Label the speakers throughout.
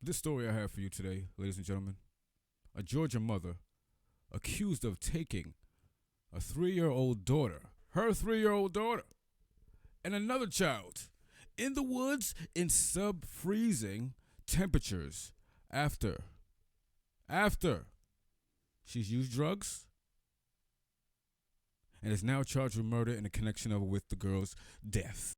Speaker 1: This story I have for you today, ladies and gentlemen. A Georgia mother accused of taking a 3-year-old daughter, her 3-year-old daughter, and another child in the woods in sub-freezing temperatures after she's used drugs and is now charged with murder in a connection of with the girl's death.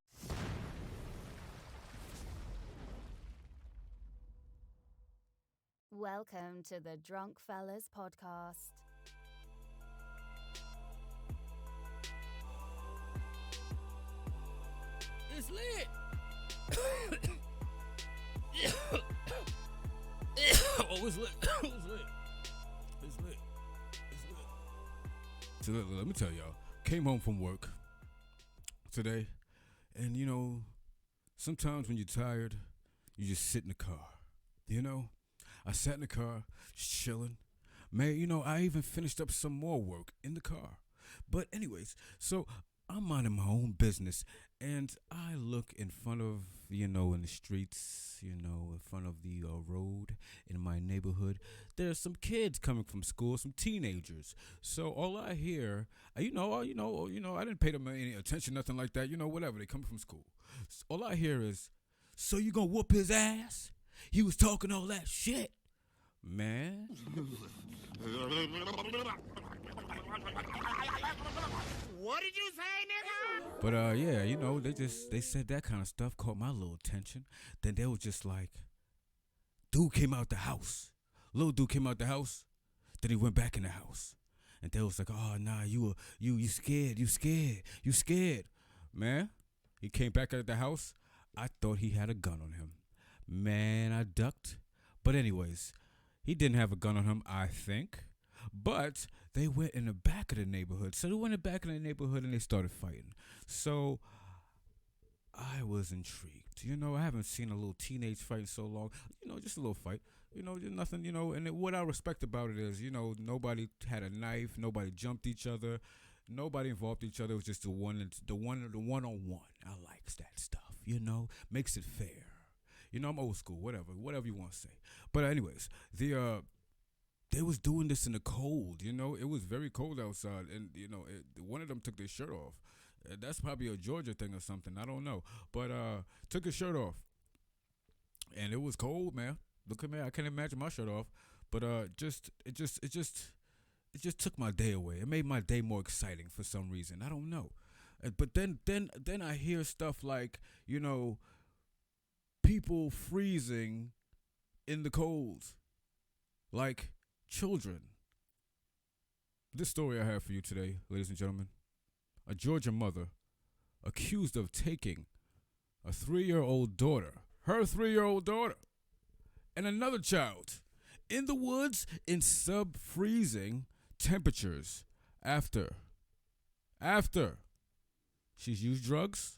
Speaker 2: Welcome to the Drunk Fellars podcast.
Speaker 1: It's lit. Oh, it's lit. It's lit. It's lit. It's lit. So let me tell y'all. Came home from work today, and sometimes when you're tired, you just sit in the car. I sat in the car, just chilling. Man, I even finished up some more work in the car. But anyways, so I'm minding my own business, and I look in front of, in the streets, in front of the road in my neighborhood. There's some kids coming from school, some teenagers. So all I hear, I didn't pay them any attention, nothing like that. Whatever. They come from school. So all I hear is, "So you gonna whoop his ass? He was talking all that shit, man."
Speaker 3: What did you say, nigga?
Speaker 1: But they said that kind of stuff caught my little attention. Then they was just like, dude came out the house. Little dude came out the house. Then he went back in the house. And they was like, "Oh nah, you scared. Man, he came back out of the house. I thought he had a gun on him. Man, I ducked. But anyways, he didn't have a gun on him, I think. But they went in the back of the neighborhood. So they went in the back of the neighborhood and they started fighting. So I was intrigued. I haven't seen a little teenage fight in so long. Just a little fight. Just nothing, and what I respect about it is, nobody had a knife. Nobody jumped each other. Nobody involved each other. It was just the one-on-one. I likes that stuff, makes it fair. I'm old school, whatever you want to say. But anyways, they was doing this in the cold, It was very cold outside, and, one of them took their shirt off. That's probably a Georgia thing or something. I don't know. But took his shirt off. And it was cold, man. Look at me. I can't imagine my shirt off. But it just took my day away. It made my day more exciting for some reason. I don't know. But then I hear stuff like, people freezing in the cold, like children. This story I have for you today, ladies and gentlemen. A Georgia mother accused of taking a 3-year-old daughter, her 3-year-old daughter, and another child in the woods in sub-freezing temperatures after she's used drugs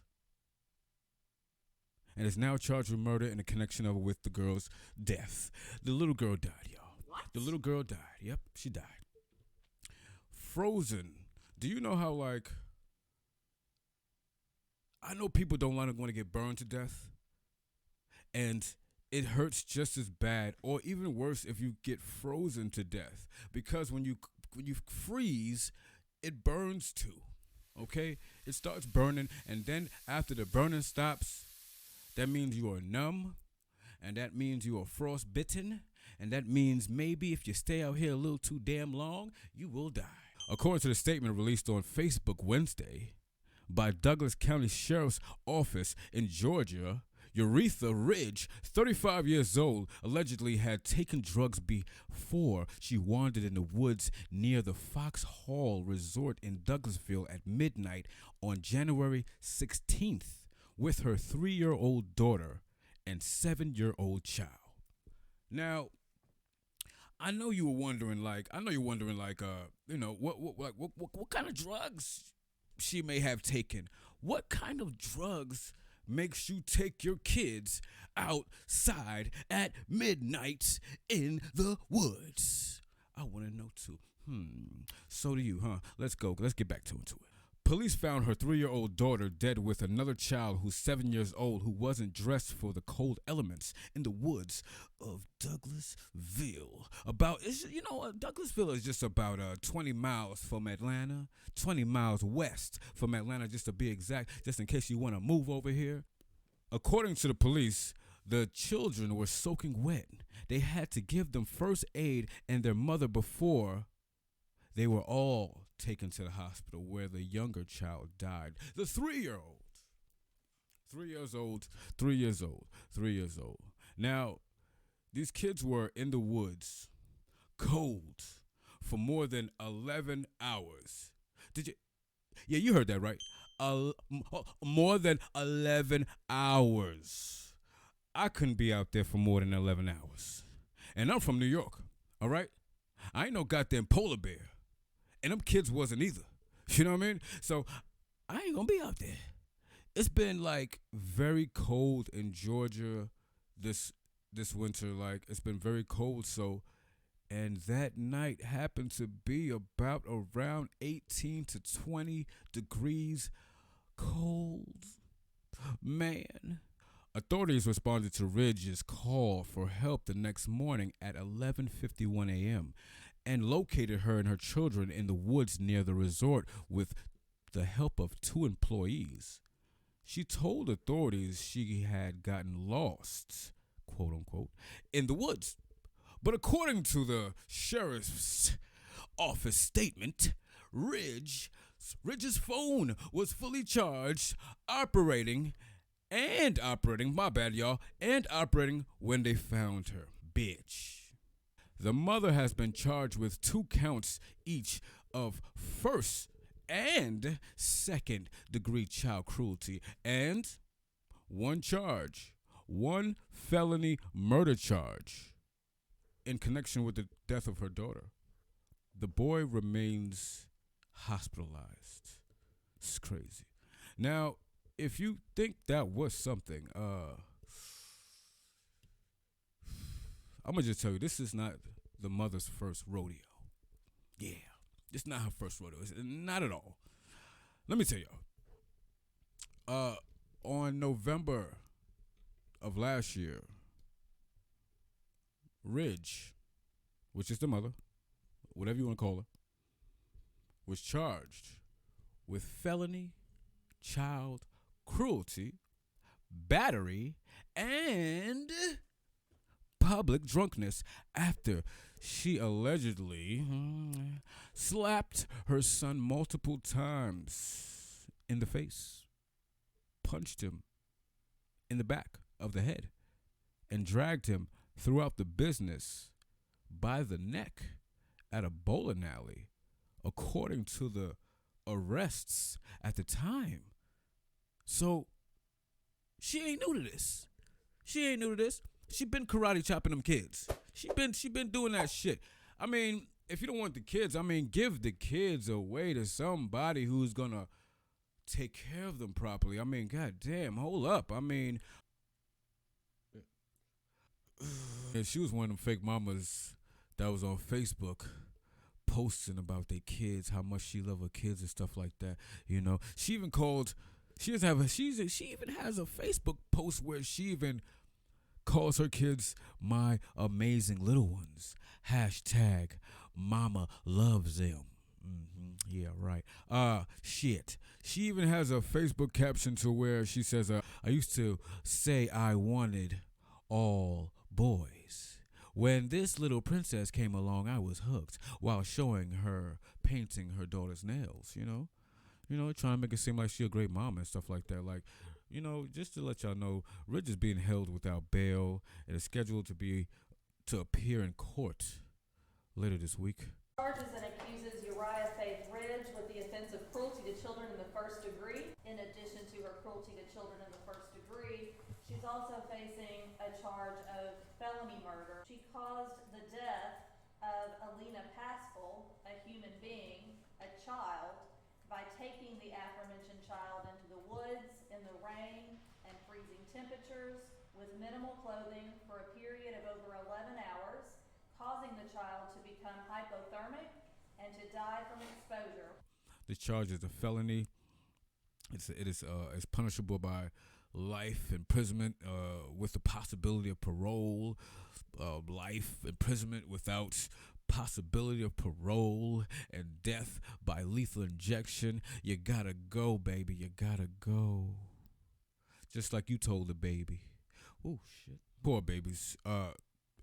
Speaker 1: and is now charged with murder in a connection of with the girl's death. The little girl died, y'all.
Speaker 3: What?
Speaker 1: The little girl died. Yep, she died. Frozen. Do you know how, I know people don't want to get burned to death, and it hurts just as bad, or even worse, if you get frozen to death, because when you freeze, it burns too. Okay, it starts burning, and then after the burning stops, that means you are numb, and that means you are frostbitten, and that means maybe if you stay out here a little too damn long, you will die. According to the statement released on Facebook Wednesday by Douglas County Sheriff's Office in Georgia, Uretha Ridge, 35 years old, allegedly had taken drugs before she wandered in the woods near the Fox Hall Resort in Douglasville at midnight on January 16th with her 3-year-old daughter and 7-year-old child. Now, I know you were wondering, what kind of drugs she may have taken. What kind of drugs makes you take your kids outside at midnight in the woods? I want to know too. So do you, huh? Let's go. Let's get back to it. Police found her 3-year-old daughter dead with another child who's 7 years old who wasn't dressed for the cold elements in the woods of Douglasville. Douglasville is just about 20 miles from Atlanta, 20 miles west from Atlanta, just to be exact, just in case you want to move over here. According to the police, the children were soaking wet. They had to give them first aid and their mother before they were all taken to the hospital where the younger child died. The 3-year-old. 3 years old, 3 years old, 3 years old. Now, these kids were in the woods, cold, for more than 11 hours. Did you? Yeah, you heard that right. More than 11 hours. I couldn't be out there for more than 11 hours. And I'm from New York, all right? I ain't no goddamn polar bear. And them kids wasn't either. You know what I mean? So I ain't gonna be out there. It's been like very cold in Georgia this winter. Like it's been very cold. So, and that night happened to be about around 18 to 20 degrees cold. Man. Authorities responded to Ridge's call for help the next morning at 11:51 a.m. and located her and her children in the woods near the resort with the help of 2 employees. She told authorities she had gotten lost, quote unquote, in the woods. But according to the sheriff's office statement, Ridge's phone was fully charged, operating, my bad, y'all, and operating when they found her. Bitch. The mother has been charged with 2 counts each of first and second degree child cruelty and one felony murder charge in connection with the death of her daughter. The boy remains hospitalized. It's crazy. Now, if you think that was something, I'm going to just tell you, this is not the mother's first rodeo. Yeah, it's not her first rodeo. It's not at all. Let me tell y'all. On November of last year, Ridge, which is the mother, whatever you want to call her, was charged with felony child cruelty, battery, and public drunkenness after she allegedly slapped her son multiple times in the face, punched him in the back of the head, and dragged him throughout the business by the neck at a bowling alley, according to the arrests at the time. So she ain't new to this. She been karate chopping them kids. She been doing that shit. I mean, if you don't want the kids, give the kids away to somebody who's gonna take care of them properly. Goddamn, hold up. She was one of them fake mamas that was on Facebook posting about their kids, how much she love her kids and stuff like that. You know, she even has a Facebook post where she even calls her kids my amazing little ones. # mama loves them. Yeah, right. Shit. She even has a Facebook caption to where she says, I used to say I wanted all boys. When this little princess came along, I was hooked while showing her painting her daughter's nails, you know, trying to make it seem like she a great mom and stuff like that. Like, just to let y'all know, Ridge is being held without bail and is scheduled to appear in court later this week.
Speaker 4: Charges and accuses Uriah Faith Ridge with the offense of cruelty to children in the first degree. In addition to her cruelty to children in the first degree, she's also facing a charge of felony murder. She caused the death of Alina Paschal, a human being, a child, by taking the aforementioned child into the woods in the rain and freezing temperatures with minimal clothing for a period of over 11 hours, causing the child to become hypothermic and to die from exposure.
Speaker 1: The charge is a felony It's punishable by life imprisonment with the possibility of parole, life imprisonment without possibility of parole, and death by lethal injection. You gotta go, baby. You gotta go. Just like you told the baby. Oh shit. Poor babies.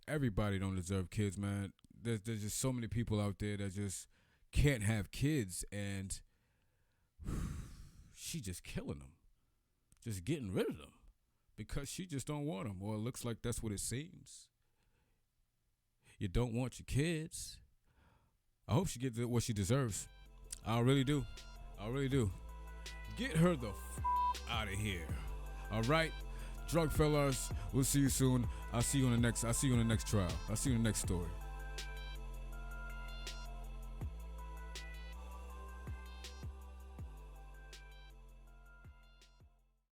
Speaker 1: Everybody don't deserve kids, man. There's just so many people out there that just can't have kids, and she just killing them, just getting rid of them because she just don't want them. Or it looks like that's what it seems. You don't want your kids. I hope she gets what she deserves. I really do. I really do. Get her the out of here. All right, Drunk Fellars. We'll see you soon. I'll see you on the next trial. I'll see you in the next story.